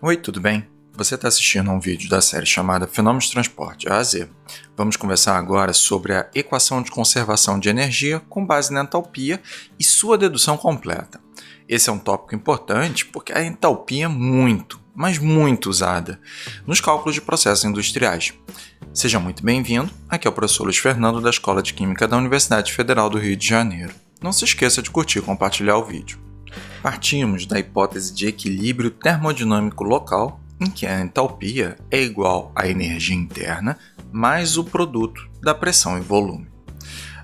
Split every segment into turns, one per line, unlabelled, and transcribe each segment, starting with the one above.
Oi, tudo bem? Você está assistindo a um vídeo da série chamada Fenômenos de Transporte A a Z. Vamos conversar agora sobre a equação de conservação de energia com base na entalpia e sua dedução completa. Esse é um tópico importante porque a entalpia é muito, mas muito usada nos cálculos de processos industriais. Seja muito bem-vindo, aqui é o professor Luiz Fernando da Escola de Química da Universidade Federal do Rio de Janeiro. Não se esqueça de curtir e compartilhar o vídeo. Partimos da hipótese de equilíbrio termodinâmico local, em que a entalpia é igual à energia interna mais o produto da pressão e volume.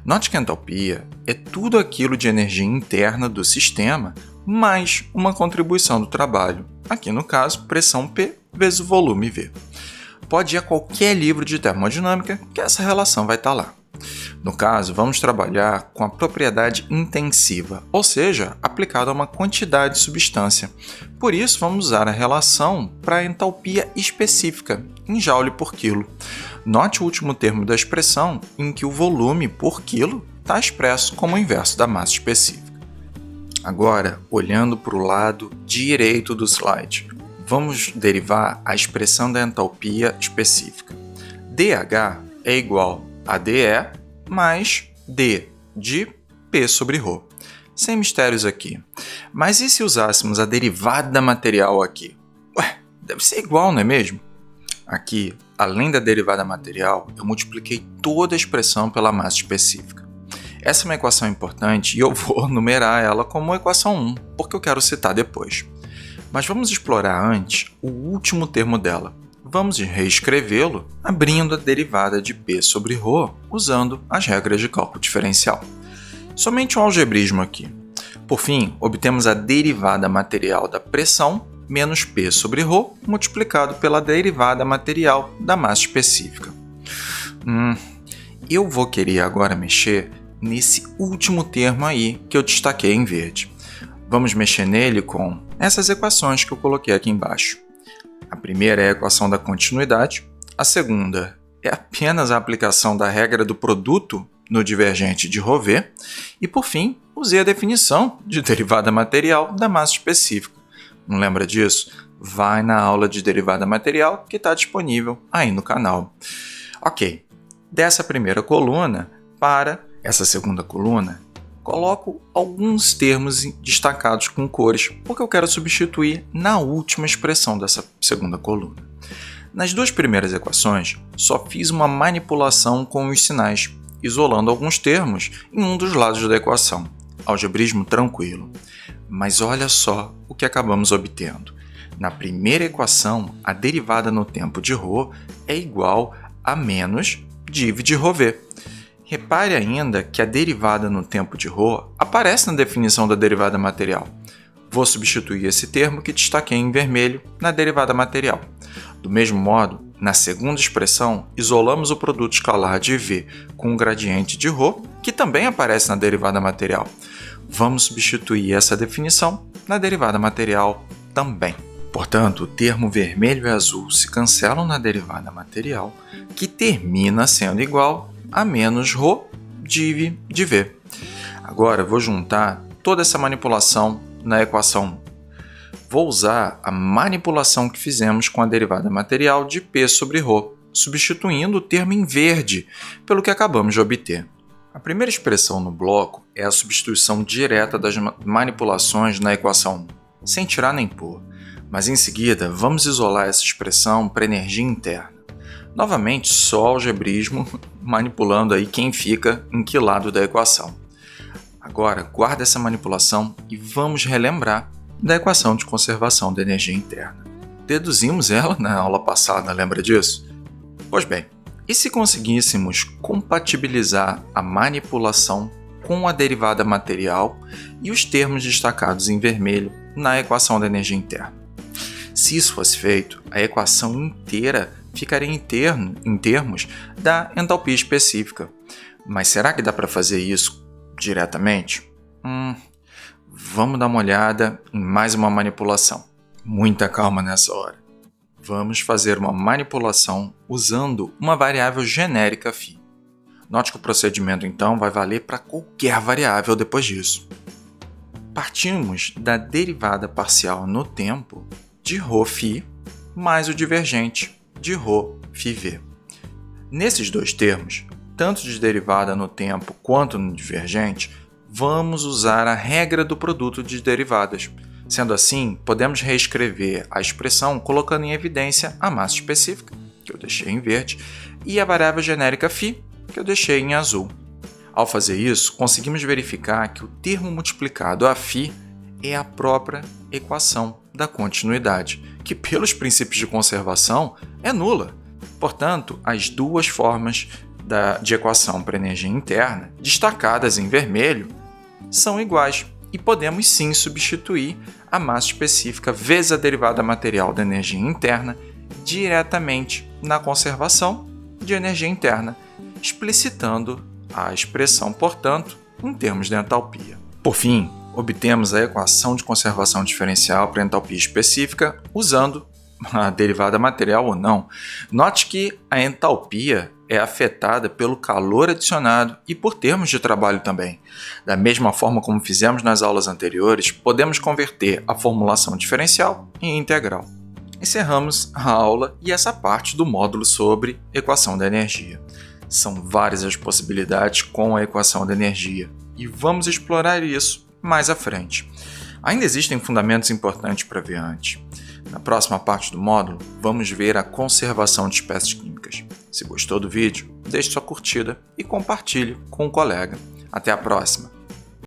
Note que a entalpia é tudo aquilo de energia interna do sistema mais uma contribuição do trabalho, aqui no caso, pressão P vezes o volume V. Pode ir a qualquer livro de termodinâmica que essa relação vai estar lá. No caso, vamos trabalhar com a propriedade intensiva, ou seja, aplicada a uma quantidade de substância. Por isso, vamos usar a relação para a entalpia específica, em joule por quilo. Note o último termo da expressão, em que o volume por quilo está expresso como o inverso da massa específica. Agora, olhando para o lado direito do slide, vamos derivar a expressão da entalpia específica. dH é igual a dE mais D de P sobre ρ. Sem mistérios aqui. Mas e se usássemos a derivada material aqui? Deve ser igual, não é mesmo? Aqui, além da derivada material, eu multipliquei toda a expressão pela massa específica. Essa é uma equação importante e eu vou numerar ela como equação 1, porque eu quero citar depois. Mas vamos explorar antes o último termo dela. Vamos reescrevê-lo abrindo a derivada de P sobre ρ usando as regras de cálculo diferencial. Somente um algebrismo aqui. Por fim, obtemos a derivada material da pressão menos P sobre ρ multiplicado pela derivada material da massa específica. Eu vou querer agora mexer nesse último termo aí que eu destaquei em verde. Vamos mexer nele com essas equações que eu coloquei aqui embaixo. A primeira é a equação da continuidade, a segunda é apenas a aplicação da regra do produto no divergente de ρV e, por fim, usei a definição de derivada material da massa específica. Não lembra disso? Vai na aula de derivada material que está disponível aí no canal. Ok, dessa primeira coluna para essa segunda coluna, coloco alguns termos destacados com cores, porque eu quero substituir na última expressão dessa segunda coluna. Nas duas primeiras equações, só fiz uma manipulação com os sinais, isolando alguns termos em um dos lados da equação. Algebrismo tranquilo. Mas olha só o que acabamos obtendo. Na primeira equação, a derivada no tempo de ρ é igual a menos div de ρV. Repare ainda que a derivada no tempo de ρ aparece na definição da derivada material. Vou substituir esse termo que destaquei em vermelho na derivada material. Do mesmo modo, na segunda expressão, isolamos o produto escalar de V com o gradiente de ρ, que também aparece na derivada material. Vamos substituir essa definição na derivada material também. Portanto, o termo vermelho e azul se cancelam na derivada material, que termina sendo igual a menos ρ div de V. Agora vou juntar toda essa manipulação na equação 1. Vou usar a manipulação que fizemos com a derivada material de P sobre ρ, substituindo o termo em verde pelo que acabamos de obter. A primeira expressão no bloco é a substituição direta das manipulações na equação 1, sem tirar nem pôr. Mas em seguida, vamos isolar essa expressão para energia interna. Novamente, só algebrismo, manipulando aí quem fica em que lado da equação. Agora, guarda essa manipulação e vamos relembrar da equação de conservação da energia interna. Deduzimos ela na aula passada, lembra disso? Pois bem, e se conseguíssemos compatibilizar a manipulação com a derivada material e os termos destacados em vermelho na equação da energia interna? Se isso fosse feito, a equação inteira ficaria em termos da entalpia específica. Mas será que dá para fazer isso diretamente? Vamos dar uma olhada em mais uma manipulação. Muita calma nessa hora. Vamos fazer uma manipulação usando uma variável genérica φ. Note que o procedimento então vai valer para qualquer variável depois disso. Partimos da derivada parcial no tempo de ρφ mais o divergente de ρφv. Nesses dois termos, tanto de derivada no tempo quanto no divergente, vamos usar a regra do produto de derivadas. Sendo assim, podemos reescrever a expressão colocando em evidência a massa específica, que eu deixei em verde, e a variável genérica φ, que eu deixei em azul. Ao fazer isso, conseguimos verificar que o termo multiplicado a φ é a própria equação da continuidade, que pelos princípios de conservação é nula. Portanto, as duas formas de equação para energia interna, destacadas em vermelho, são iguais e podemos sim substituir a massa específica vezes a derivada material da energia interna diretamente na conservação de energia interna, explicitando a expressão, portanto, em termos de entalpia. Por fim, obtemos a equação de conservação diferencial para entalpia específica usando a derivada material ou não. Note que a entalpia é afetada pelo calor adicionado e por termos de trabalho também. Da mesma forma como fizemos nas aulas anteriores, podemos converter a formulação diferencial em integral. Encerramos a aula e essa parte do módulo sobre equação da energia. São várias as possibilidades com a equação da energia e vamos explorar isso mais à frente. Ainda existem fundamentos importantes para ver antes. Na próxima parte do módulo, vamos ver a conservação de espécies químicas. Se gostou do vídeo, deixe sua curtida e compartilhe com um colega. Até a próxima!